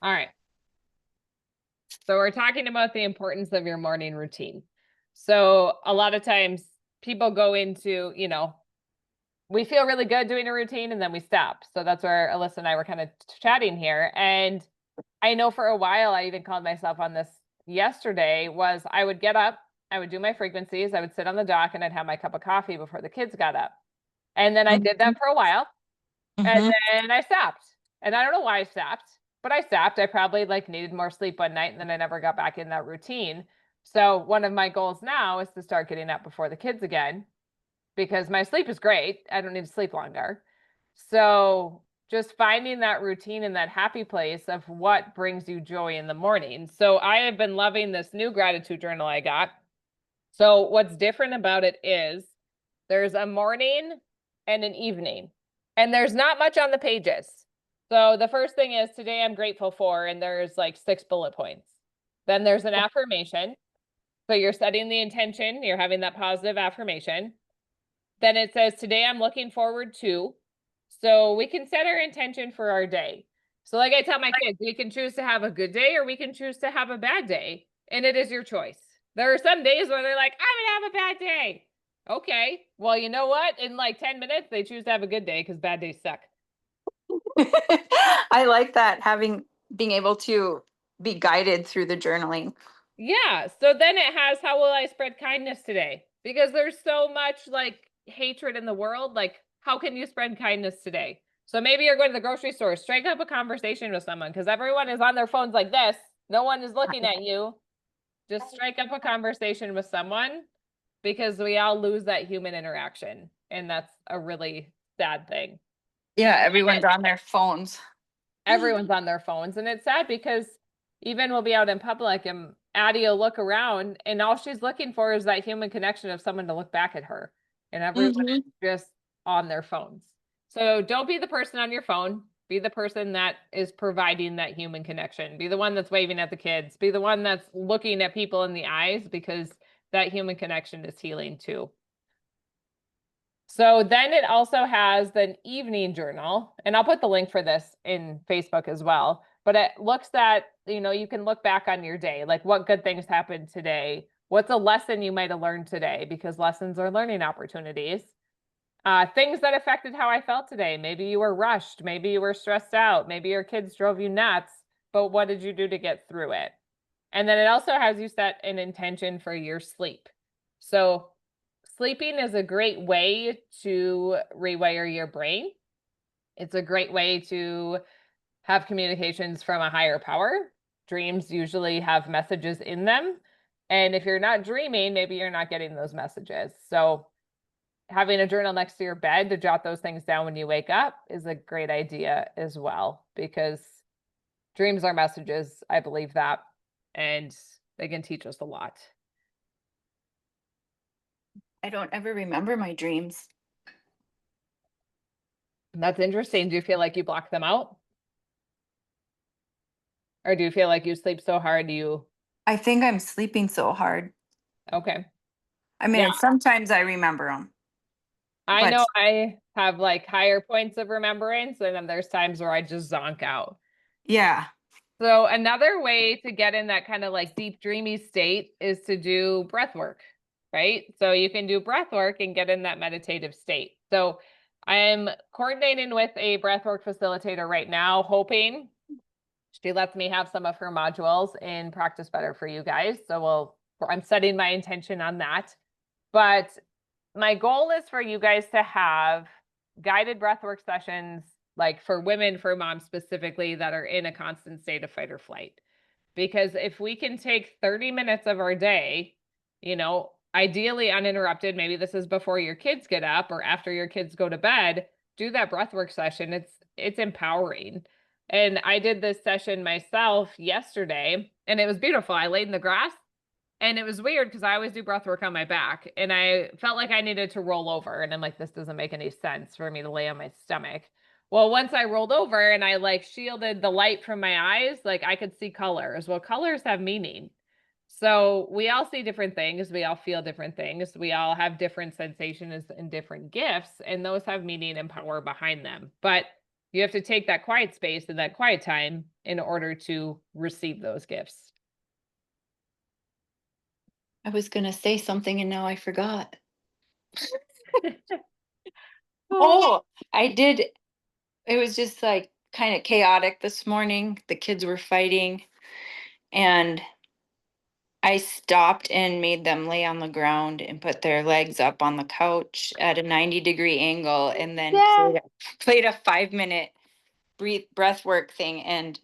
All right. So we're talking about the importance of your morning routine. So a lot of times people go into, we feel really good doing a routine and then we stop. So that's where Alyssa and I were kind of chatting here. And I know for a while, I even called myself on this yesterday, was I would get up, I would do my frequencies, I would sit on the dock and I'd have my cup of coffee before the kids got up. And then I did Mhm. that for a while and Mhm. then I stopped. And I don't know why I stopped, but I stopped. I probably like needed more sleep one night and then I never got back in that routine. So one of my goals now is to start getting up before the kids again because my sleep is great. I don't need to sleep longer. So just finding that routine and that happy place of what brings you joy in the morning. So I have been loving this new gratitude journal I got. So what's different about it is there's a morning and an evening, and there's not much on the pages. So the first thing is today I'm grateful for, and there's like 6 bullet points. Then there's an affirmation. So you're setting the intention, you're having that positive affirmation. Then it says, today I'm looking forward to. So we can set our intention for our day. So, like I tell my kids, we can choose to have a good day or we can choose to have a bad day. And it is your choice. There are some days where they're like, I'm going to have a bad day. Okay. Well, you know what? In like 10 minutes, they choose to have a good day because bad days suck. I like that, having being able to be guided through the journaling. Yeah. So then it has, how will I spread kindness today? Because there's so much like hatred in the world. Like, how can you spread kindness today? So maybe you're going to the grocery store, strike up a conversation with someone because everyone is on their phones like this. No one is looking at you. Just strike up a conversation with someone because we all lose that human interaction. And that's a really sad thing. Yeah, everyone's on their phones. Everyone's on their phones. And it's sad because even we'll be out in public and Addie will look around and all she's looking for is that human connection of someone to look back at her. And everyone is Hmm. just on their phones. So don't be the person on your phone. Be the person that is providing that human connection. Be the one that's waving at the kids. Be the one that's looking at people in the eyes because that human connection is healing too. So then it also has the evening journal, and I'll put the link for this in Facebook as well. But it looks at, you can look back on your day, like what good things happened today. What's a lesson you might have learned today? Because lessons are learning opportunities. Things that affected how I felt today. Maybe you were rushed. Maybe you were stressed out. Maybe your kids drove you nuts. But what did you do to get through it? And then it also has you set an intention for your sleep. So sleeping is a great way to rewire your brain. It's a great way to have communications from a higher power. Dreams usually have messages in them. And if you're not dreaming, maybe you're not getting those messages. So having a journal next to your bed to jot those things down when you wake up is a great idea as well, because dreams are messages. I believe that. And they can teach us a lot. I don't ever remember my dreams. And that's interesting. Do you feel like you block them out? Or do you feel like you sleep so hard you I think I'm sleeping so hard. okay. I Yeah, mean, sometimes I remember them, I but know I have like higher points of remembrance, and then there's times where I just zonk out. yeah. So another way to get in that kind of like deep dreamy state is to do breath work, right? So you can do breath work and get in that meditative state. So I'm coordinating with a breath work facilitator right now, hoping she lets me have some of her modules in Practice Better for you guys. So I'm setting my intention on that. But my goal is for you guys to have guided breathwork sessions, like for women, for moms specifically, that are in a constant state of fight or flight. Because if we can take 30 minutes of our day, ideally uninterrupted, maybe this is before your kids get up or after your kids go to bed, do that breathwork session. It's empowering. And I did this session myself yesterday and it was beautiful. I laid in the grass and it was weird because I always do breath work on my back and I felt like I needed to roll over. And I'm like, this doesn't make any sense for me to lay on my stomach. Well, once I rolled over and I like shielded the light from my eyes, like I could see colors. Well, colors have meaning. So we all see different things. We all feel different things. We all have different sensations and different gifts, and those have meaning and power behind them. But You have to take that quiet space and that quiet time in order to receive those gifts. I was gonna say something and now I forgot. Oh, I did. It was just like kind of chaotic this morning. The kids were fighting and I stopped and made them lay on the ground and put their legs up on the couch at a 90-degree angle and then Yeah. played a 5-minute breath work thing and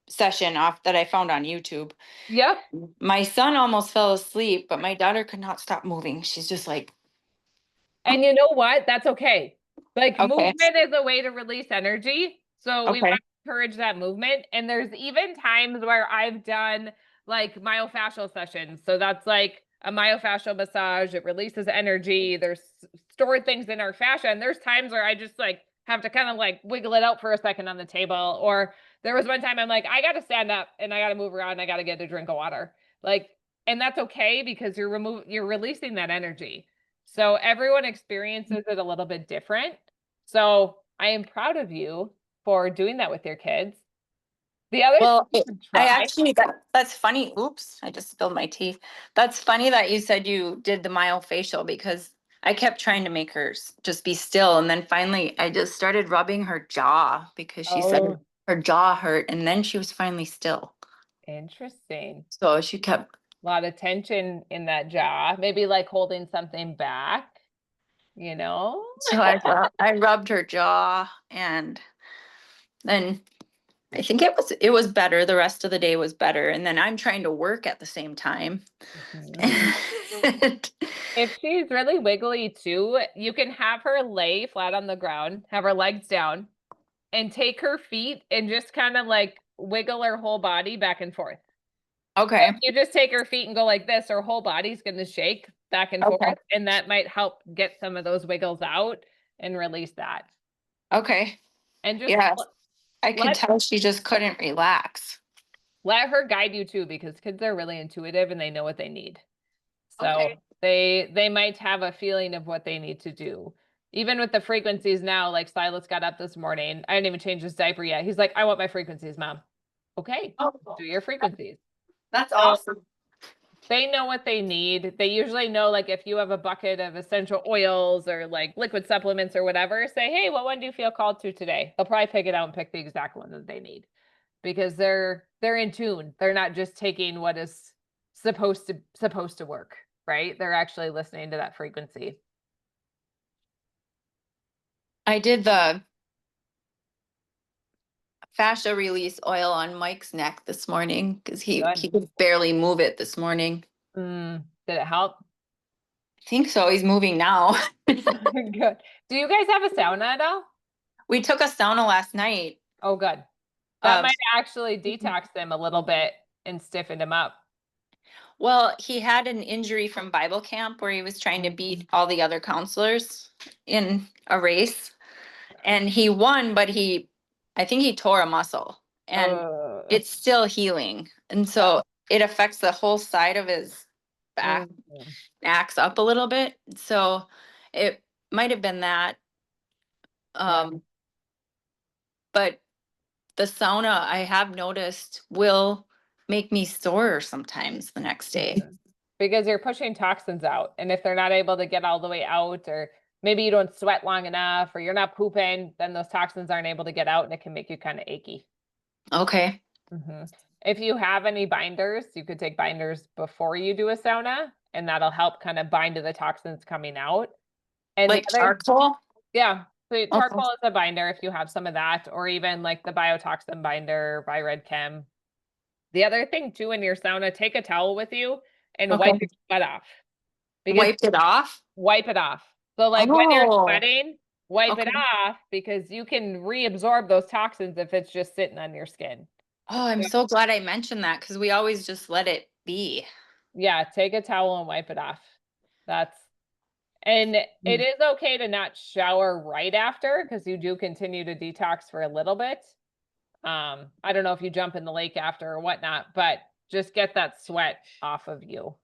session off that I found on YouTube. Yep. My son almost fell asleep, but my daughter could not stop moving. She's just like, And you know what? That's okay. Like okay, movement is a way to release energy. So we want okay, to encourage that movement. And there's even times where I've done like myofascial sessions. So that's like a myofascial massage. It releases energy. There's stored things in our fascia. And there's times where I just like have to kind of like wiggle it out for a second on the table. Or there was one time I'm like, I got to stand up and I got to move around. And I got to get a drink of water. Like, and that's okay because you're releasing that energy. So everyone experiences it a little bit different. So I am proud of you for doing that with your kids. The other thing well, you could I try, actually, that's funny. Oops, I just spilled my tea. That's funny that you said you did the myofacial because I kept trying to make her just be still. And then finally, I just started rubbing her jaw because she said oh, her jaw hurt. And then she was finally still. interesting. So she kept, A lot of tension in that jaw, maybe like holding something back, you know? so I rubbed her jaw and then I think it was better. The rest of the day was better. And then I'm trying to work at the same time. Mhm. If she's really wiggly too, you can have her lay flat on the ground, have her legs down, and take her feet and just kind of like wiggle her whole body back and forth. Okay. You just take her feet and go like this, her whole body's going to shake back and Okay. forth, and that might help get some of those wiggles out and release that. Okay. And just Yes. I could let tell she just couldn't relax. let her guide you too, because kids are really intuitive and they know what they need. So Okay. they might have a feeling of what they need to do. Even with the frequencies now, like Silas got up this morning. I didn't even change his diaper yet. He's like, I want my frequencies, mom. Okay, Oh, do your frequencies. that's So awesome. they know what they need. They usually know, like, if you have a bucket of essential oils or like liquid supplements or whatever, say, hey, what one do you feel called to today? They'll probably pick it out and pick the exact one that they need because they're in tune. They're not just taking what is supposed to work, right? They're actually listening to that frequency. I did the fascia release oil on Mike's neck this morning because he Good. could barely move it this morning. Did it help? I think so. He's moving now. Good. Do you guys have a sauna at all? We took a sauna last night. Oh, good. That Um, might actually detox them a little bit and stiffen them up. well, he had an injury from Bible camp where he was trying to beat all the other counselors in a race. And he won, but I think he tore a muscle and Uh, it's still healing. And yeah. so it affects the whole side of his back, Mhm. acts up a little bit. So it might have been that. Yeah. Um, but the sauna I have noticed will make me sore sometimes the next day. Mhm. Because you're pushing toxins out. And if they're not able to get all the way out, or maybe you don't sweat long enough, or you're not pooping, then those toxins aren't able to get out and it can make you kind of achy. Okay. If you have any binders, you could take binders before you do a sauna, and that'll help kind of bind to the toxins coming out. And the Like other, charcoal? yeah, so Okay. charcoal is a binder if you have some of that, or even like the biotoxin binder by Red Chem. The other thing too in your sauna, take a towel with you and wipe Okay. your sweat off because Wiped it off? wipe it off. So like when you're Oh, sweating, wipe it okay. off because you can reabsorb those toxins if it's just sitting on your skin. Oh, I'm so glad I mentioned that because we always just let it be. Yeah, take a towel and wipe it off. That's and it Mm. is okay to not shower right after because you do continue to detox for a little bit. I don't know if you jump in the lake after or whatnot, but just get that sweat off of you.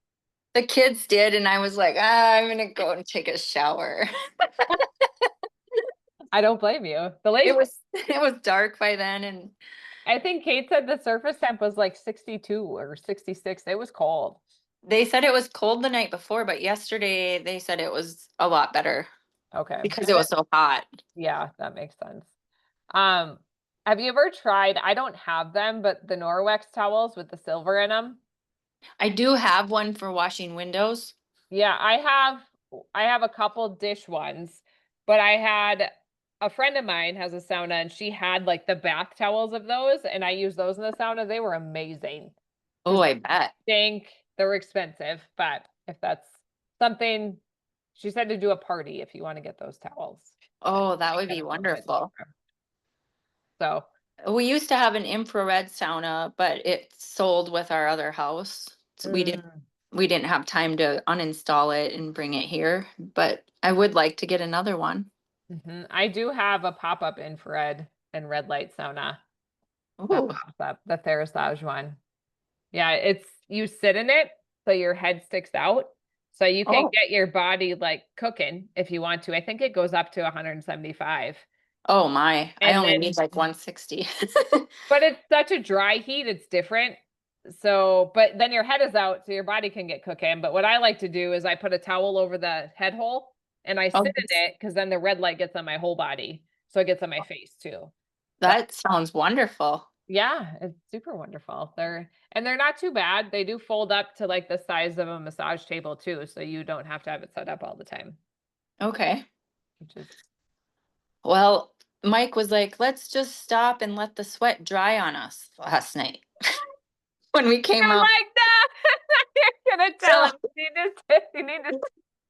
The kids did, and I was like, I'm gonna go and take a shower. I don't blame you. It was it was dark by then, and I think Kate said the surface temp was like 62 or 66. It was cold. they said it was cold the night before, but yesterday they said it was a lot better Okay. because it was so hot. Yeah, that makes sense. Um, have you ever tried, I don't have them, but the Norwex towels with the silver in them? I do have one for washing windows. Yeah, I have a couple dish ones, but I had a friend of mine has a sauna and she had like the bath towels of those and I use those in the sauna. They were amazing. Oh, Just I bet. stink. They're expensive, but if that's something she said to do a party if you want to get those towels. And Oh, that I would get be a little bit wonderful. cheaper. So, We used to have an infrared sauna, but it sold with our other house. So mm, we didn't have time to uninstall it and bring it here, but I would like to get another one. I do have a pop-up infrared and red light sauna that Ooh, pops up, the Therasage one. Yeah, it's you sit in it so your head sticks out. So you can oh, get your body like cooking if you want to. I think it goes up to 175. oh my, I And only need then, like 160. but it's such a dry heat, it's different. So, but then your head is out, so your body can get cooking. But what I like to do is I put a towel over the head hole and I Oh, sit in it because then the red light gets on my whole body. So it gets on my face too. But that sounds wonderful. yeah, it's super wonderful. They're not too bad. They do fold up to like the size of a massage table too, so you don't have to have it set up all the time, Okay. which is Well, Mike was like, let's just stop and let the sweat dry on us last night when we came I up. like that. You're gonna tell So him you need to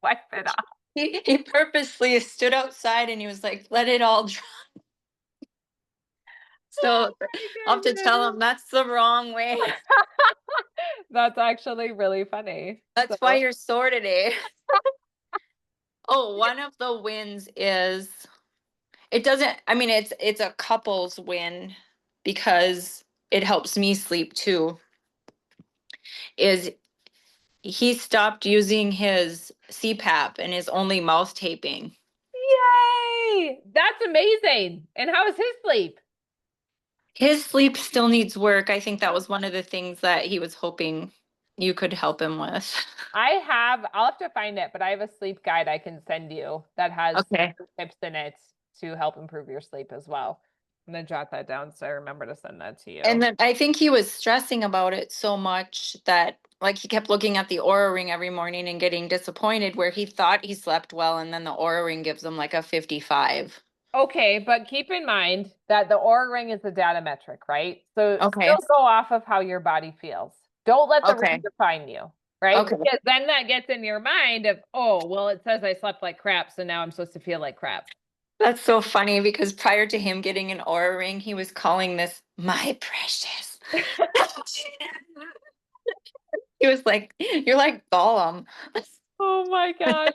wipe it off. he purposely stood outside and he was like, let it all dry. Oh So I'll have my to tell goodness. him that's the wrong way. That's actually really funny. That's why So, you're sore today. Oh, one of the wins is it doesn't, I mean, it's a couple's win because it helps me sleep too, is he stopped using his CPAP and is only mouth taping. yay! That's amazing. And how is his sleep? His sleep still needs work. I think that was one of the things that he was hoping you could help him with. I'll have to find it, but I have a sleep guide I can send you that has Okay. tips in it to help improve your sleep as well. I'm gonna jot that down so I remember to send that to And you. then I think he was stressing about it so much that like he kept looking at the Aura Ring every morning and getting disappointed where he thought he slept well and then the Aura Ring gives him like a 55. Okay, but keep in mind that the Aura ring is a data metric, right? So Okay. still go off of how your body feels. Don't let the ring Okay. define you, right? Okay. Because then that gets in your mind of, oh, well, it says I slept like crap, so now I'm supposed to feel like crap. That's so funny because prior to him getting an Aura Ring, he was calling this my precious. He was like, you're like Gollum. Oh my gosh.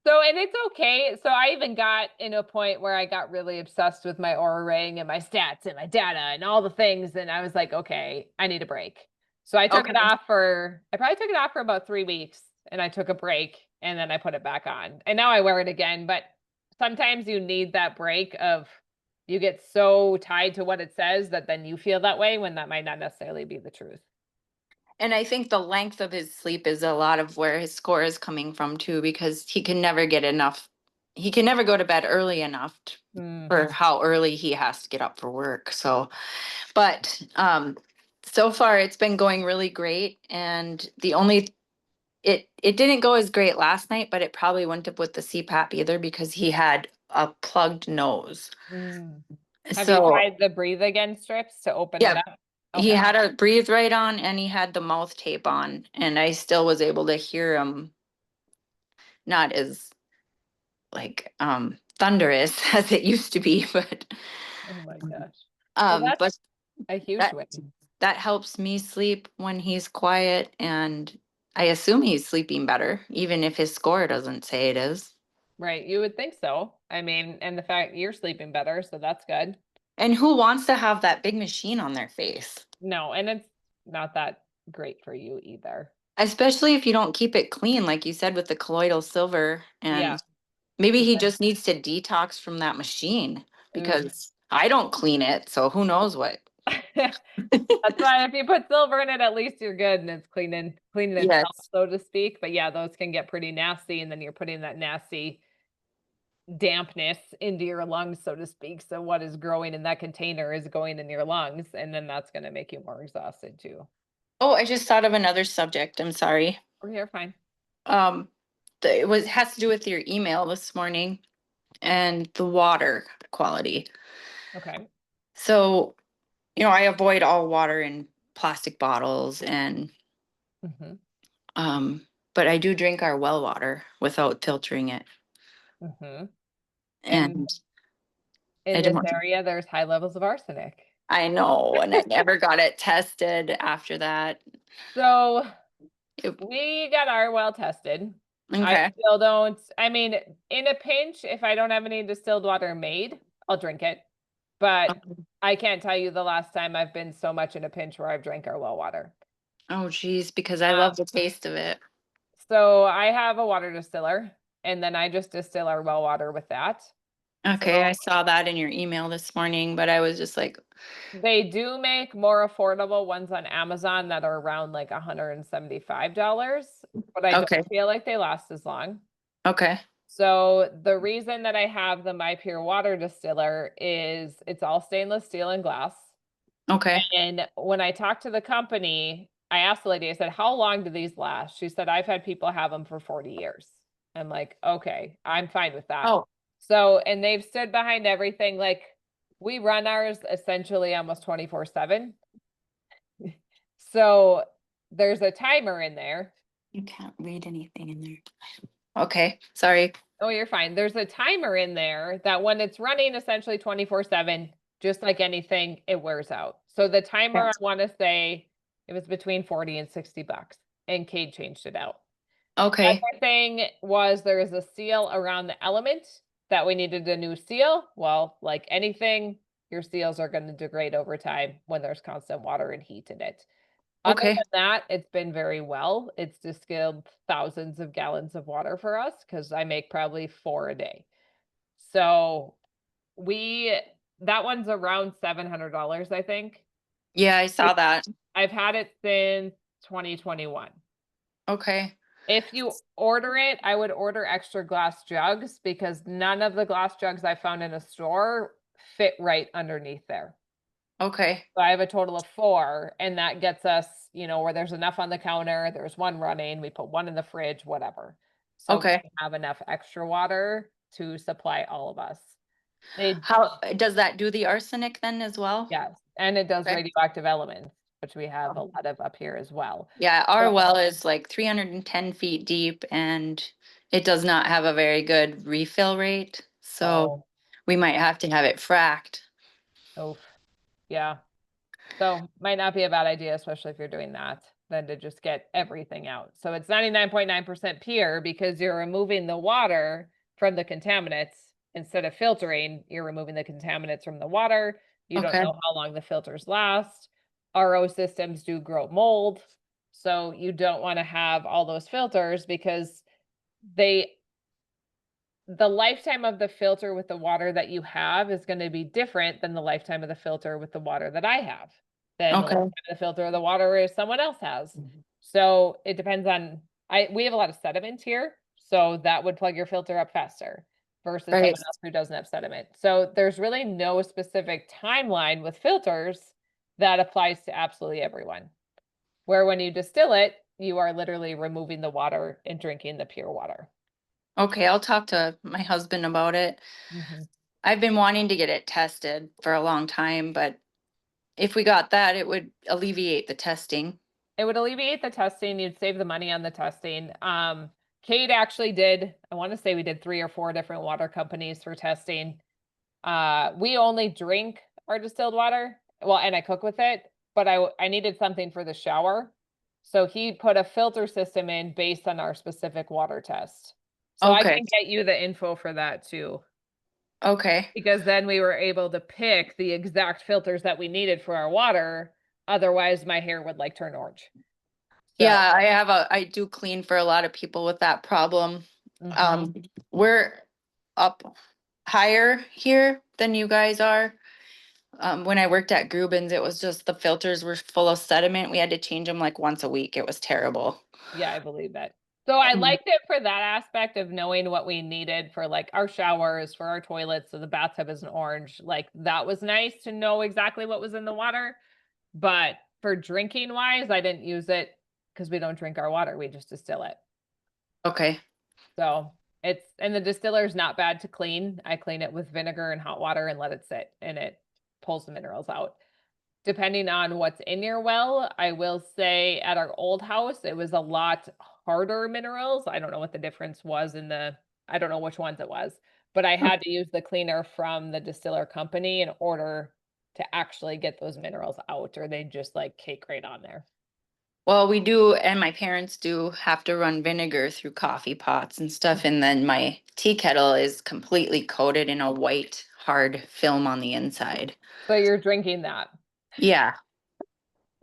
So, and it's okay. So I even got in a point where I got really obsessed with my Aura ring and my stats and my data and all the things. And I was like, okay, I need a break. So Okay. I probably took it off for about 3 weeks and I took a break and then I put it back on. And now I wear it again. But sometimes you need that break of you get so tied to what it says that then you feel that way when that might not necessarily be the truth. And I think the length of his sleep is a lot of where his score is coming from too, because he can never get enough. He can never go to bed early enough Mm, for how early he has to get up for work. So, but so far it's been going really great. And the only it didn't go as great last night, but it probably wouldn't have with the CPAP either because he had a plugged nose. mm. Have you So tried the breathe again strips to open it yeah, up? he Okay. had a breathe right on and he had the mouth tape on, and I still was able to hear him not as like thunderous as it used to be, but Oh my gosh. Well, that's but a huge that win, that helps me sleep when he's quiet, and I assume he's sleeping better, even if his score doesn't say it is. right? You would think so. I mean, and the fact you're sleeping better, so that's good. And who wants to have that big machine on their face? No, and it's not that great for you either. Especially if you don't keep it clean, like you said with the colloidal silver. Yeah. And Maybe he just needs to detox from that machine Ooh. because I don't clean it, so who knows what. That's why if you put silver in it, at least you're good and it's cleaning itself, Yes. so to speak. But yeah, those can get pretty nasty, and then you're putting that nasty dampness into your lungs, so to speak. So what is growing in that container is going in your lungs, and then that's going to make you more exhausted too. Oh, I just thought of another subject. I'm sorry. Or you're fine. Um, it was has to do with your email this morning and the water quality. Okay. So, I avoid all water in plastic bottles and Hmm. um, but I do drink our well water without filtering it. Hmm. And And in I this don't area, there's high levels of arsenic. I know, and I never got it tested after that. So It- we got our well tested. I okay. still don't, I mean, in a pinch, if I don't have any distilled water made, I'll drink it. But Okay. I can't tell you the last time I've been so much in a pinch where I've drank our well water. Oh geez, because I Um, love the taste of it. so I have a water distiller, and then I just distill our well water with that. Okay, I So saw that in your email this morning, but I was just like, they do make more affordable ones on Amazon that are around like $175, but I don't okay, feel like they last as long. okay, So the reason that I have the My Pure water distiller is it's all stainless steel and glass. okay, And when I talked to the company, I asked the lady, I said, "How long do these last?" She said, "I've had people have them for 40 years." I'm like, "Okay, I'm fine with that." oh, So, and they've stood behind everything. Like, we run ours essentially almost 24/7. So there's a timer in there. you can't read anything in there. Okay, sorry. Oh, you're fine. There's a timer in there that when it's running essentially 24/7, just like anything, it wears out. So the timer, I Yes. want to say it was between 40 and $60, and Cade changed it out. Okay, Other thing was there is a seal around the element that we needed a new seal. Well, like anything, your seals are going to degrade over time when there's constant water and heat in it. Other okay. than that, it's been very well. It's distilled thousands of gallons of water for us because I make probably 4 a day. So we that one's around $700, I think. Yeah, I It, saw that. I've had it since 2021. Okay, If you order it, I would order extra glass jugs because none of the glass jugs I found in a store fit right underneath there. okay, So I have a total of 4, and that gets us, where there's enough on the counter, there's one running, we put one in the fridge, whatever. So okay. we have enough extra water to supply all of us. They How does that do the arsenic then as well? Yes, and it does Okay. radioactive elements, which we have a lot of up here as well. Yeah, our So well is like 310 feet deep and it does not have a very good refill rate. So oh, we might have to have it fracked. oof, yeah. So might not be a bad idea, especially if you're doing that, than to just get everything out. So it's 99.9% pure because you're removing the water from the contaminants. Instead of filtering, you're removing the contaminants from the water. You don't Okay. know how long the filters last. RO systems do grow mold. So you don't want to have all those filters because they the lifetime of the filter with the water that you have is going to be different than the lifetime of the filter with the water that I have. Then the lifetime Okay. of the filter of the water is someone else has. So it depends on we have a lot of sediment here, so that would plug your filter up faster versus Right. someone else who doesn't have sediment. So there's really no specific timeline with filters that applies to absolutely everyone. Where when you distill it, you are literally removing the water and drinking the pure water. Okay, I'll talk to my husband about it. Mhm. I've been wanting to get it tested for a long time, but if we got that, it would alleviate the testing. It would alleviate the testing, you'd save the money on the testing. Kate actually did, I want to say we did 3 or 4 different water companies for testing. We only drink our distilled water. Well, and I cook with it, but I needed something for the shower. So he put a filter system in based on our specific water test. So I Okay. can get you the info for that too, Okay. because then we were able to pick the exact filters that we needed for our water. Otherwise, my hair would like turn orange. So, Yeah, I do clean for a lot of people with that problem. mhm. Um, we're up higher here than you guys are. When I worked at Grubens, it was just the filters were full of sediment. We had to change them like once a week. It was terrible. Yeah, I believe that. So I Mm. liked it for that aspect of knowing what we needed for like our showers, for our toilets. So the bathtub is an orange. Like that was nice to know exactly what was in the water. But for drinking wise, I didn't use it because we don't drink our water. We just distill it. Okay. So it's, and the distiller is not bad to clean. I clean it with vinegar and hot water and let it sit and it pulls the minerals out. Depending on what's in your well, I will say at our old house, it was a lot harder minerals. I don't know what the difference was in the, I don't know which ones it was, but I had to use the cleaner from the distiller company in order to actually get those minerals out, or they just like cake right on there. Well, we do, and my parents do have to run vinegar through coffee pots and stuff. And then my tea kettle is completely coated in a white hard film on the inside. So you're drinking that. Yeah.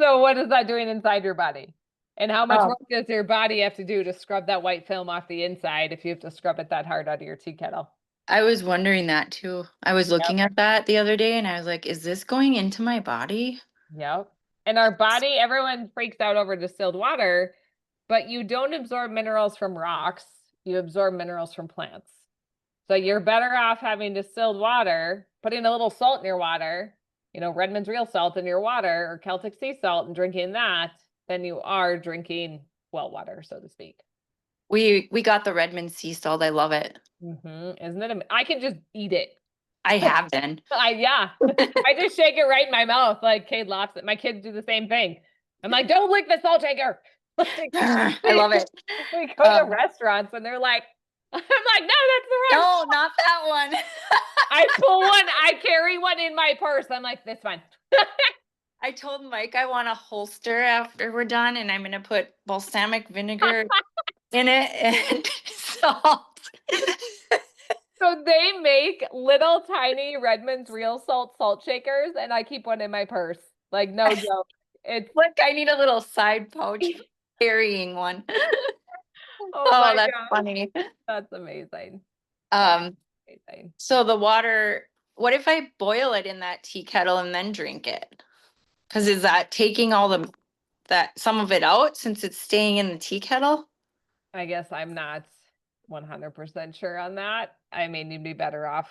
So what is that doing inside your body? And how much Oh, work does your body have to do to scrub that white film off the inside if you have to scrub it that hard out of your tea kettle? I was wondering that too. I was Yep. looking at that the other day and I was like, is this going into my body? Yep. And our body, everyone freaks out over distilled water, but you don't absorb minerals from rocks. You absorb minerals from plants. So you're better off having distilled water, putting a little salt in your water, Redmond's real salt in your water or Celtic sea salt and drinking that than you are drinking well water, so to speak. We got the Redmond sea salt. I love it. Isn't it? I can just eat it. I have been. Yeah. I just shake it right in my mouth like Cade laughs at. My kids do the same thing. I'm like, don't lick the salt shaker. Like, I love it. we go to restaurants and they're like, I'm like, no, that's the right. No, not that one. I pull one, I carry one in my purse. I'm like, this one. I told Mike I want a holster after we're done and I'm gonna put balsamic vinegar in it and salt. So they make little tiny Redmond's real salt shakers, and I keep one in my purse. Like, no joke. It's Look, I need a little side pouch carrying one. oh Oh, my that's gosh. funny. That's amazing. Um, Amazing. so the water, what if I boil it in that tea kettle and then drink it? Because is that taking all that some of it out since it's staying in the tea kettle? I guess I'm not 100% sure on that. I mean, you'd be better off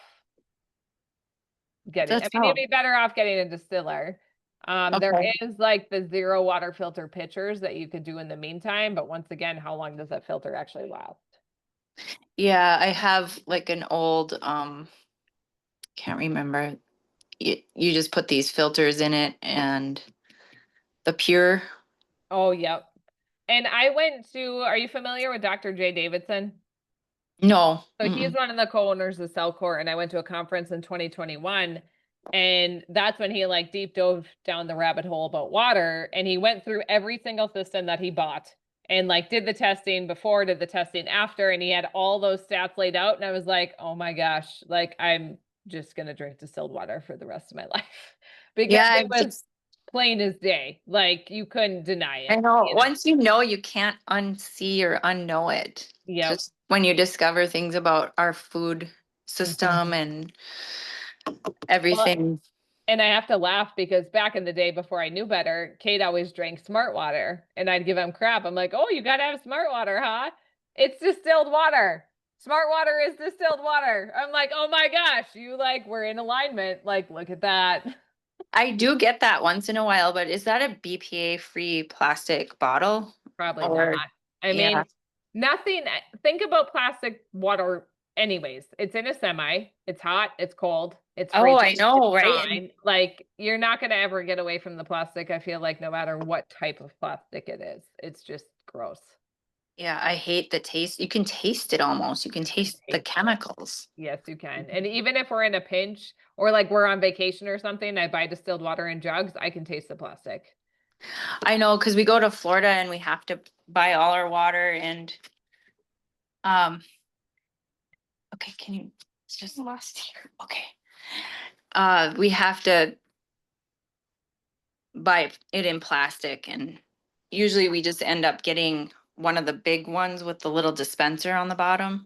That's you'd how. be better off getting a distiller. There Okay. is like the zero water filter pitchers that you could do in the meantime, but once again, how long does that filter actually last? Yeah, I have like an old, can't remember. You just put these filters in it and the pure. Oh, yep. And I went to, are you familiar with Dr. Jay Davidson? No. So he's Mm-mm. one of the co-owners of Cellcore, and I went to a conference in 2021, and that's when he like deep dove down the rabbit hole about water, and he went through every single system that he bought and like did the testing before, did the testing after, and he had all those stats laid out, and I was like, oh my gosh, like I'm just gonna drink distilled water for the rest of my life because Yeah, it was plain as day, like you couldn't deny I it, know. you know? Once you know, you can't unsee or unknow it. Yep. Just when you discover things about our food Mhm. system and Well, everything. and I have to laugh because back in the day before I knew better, Kate always drank smart water and I'd give him crap. I'm like, oh, you got to have smart water, huh? It's distilled water. Smart water is distilled water. I'm like, oh my gosh, you like, we're in alignment. Like, look at that. I do get that once in a while, but is that a BPA free plastic bottle? Probably not. Or I yeah. mean, nothing. Think about plastic water, anyways. It's in a semi, it's hot, it's cold, it's Oh, I freezing, it's know, right? And fine. Like, you're not going to ever get away from the plastic. I feel like no matter what type of plastic it is, it's just gross. yeah, I hate the taste. You can taste it almost. You can You can taste the taste it. chemicals. Yes, you can. And even if we're in a pinch or like we're on vacation or something, I buy distilled water in jugs, I can taste the plastic. I know because we go to Florida and we have to buy all our water and um okay, can you it's just lost here. Okay. We have to buy it in plastic and usually we just end up getting one of the big ones with the little dispenser on the bottom.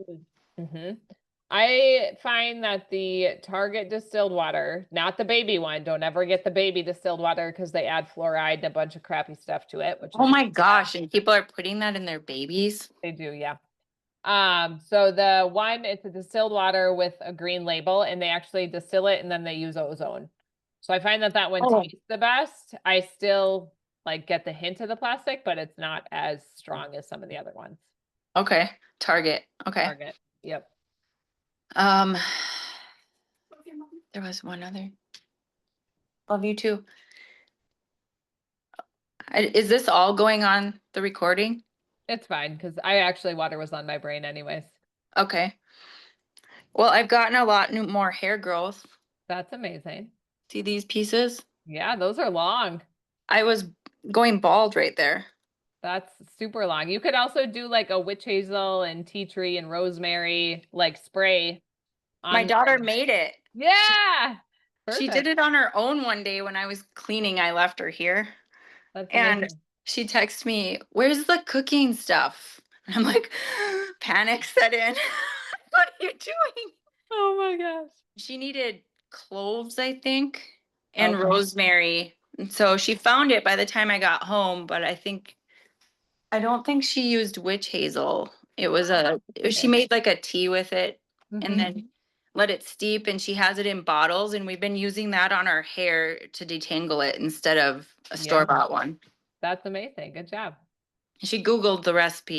Mm-hmm. I find that the Target distilled water, not the baby one, don't ever get the baby distilled water because they add fluoride and a bunch of crappy stuff to it, which Oh is my gosh, and people are putting that in their babies? they do, yeah. So the one, it's a distilled water with a green label, and they actually distill it and then they use ozone. So I find that that one Oh. tastes the best. I still like get the hint of the plastic, but it's not as strong as some of the other ones. Okay, Target, okay. Target. Yep. Um, there was one other. Love you too. Is this all going on the recording? It's fine because I actually water was on my brain anyways. Okay. Well, I've gotten a lot more hair growth. That's amazing. See these pieces? Yeah, those are long. I was going bald right there. That's super long. You could also do like a witch hazel and tea tree and rosemary like spray My on daughter there. made it. Yeah. She did Perfect. it on her own one day when I was cleaning. I left her here. That's And amazing. she texted me, "Where's the cooking stuff?" And I'm like, panic set in. What are you doing? Oh my gosh. She needed cloves, I think, and Okay. rosemary. And so she found it by the time I got home, but I don't think she used witch hazel. She Okay. made like a tea with it and Hmm. then let it steep, and she has it in bottles, and we've been using that on our hair to detangle it instead of a Yeah, store-bought one. that's amazing. Good job. She Googled the recipe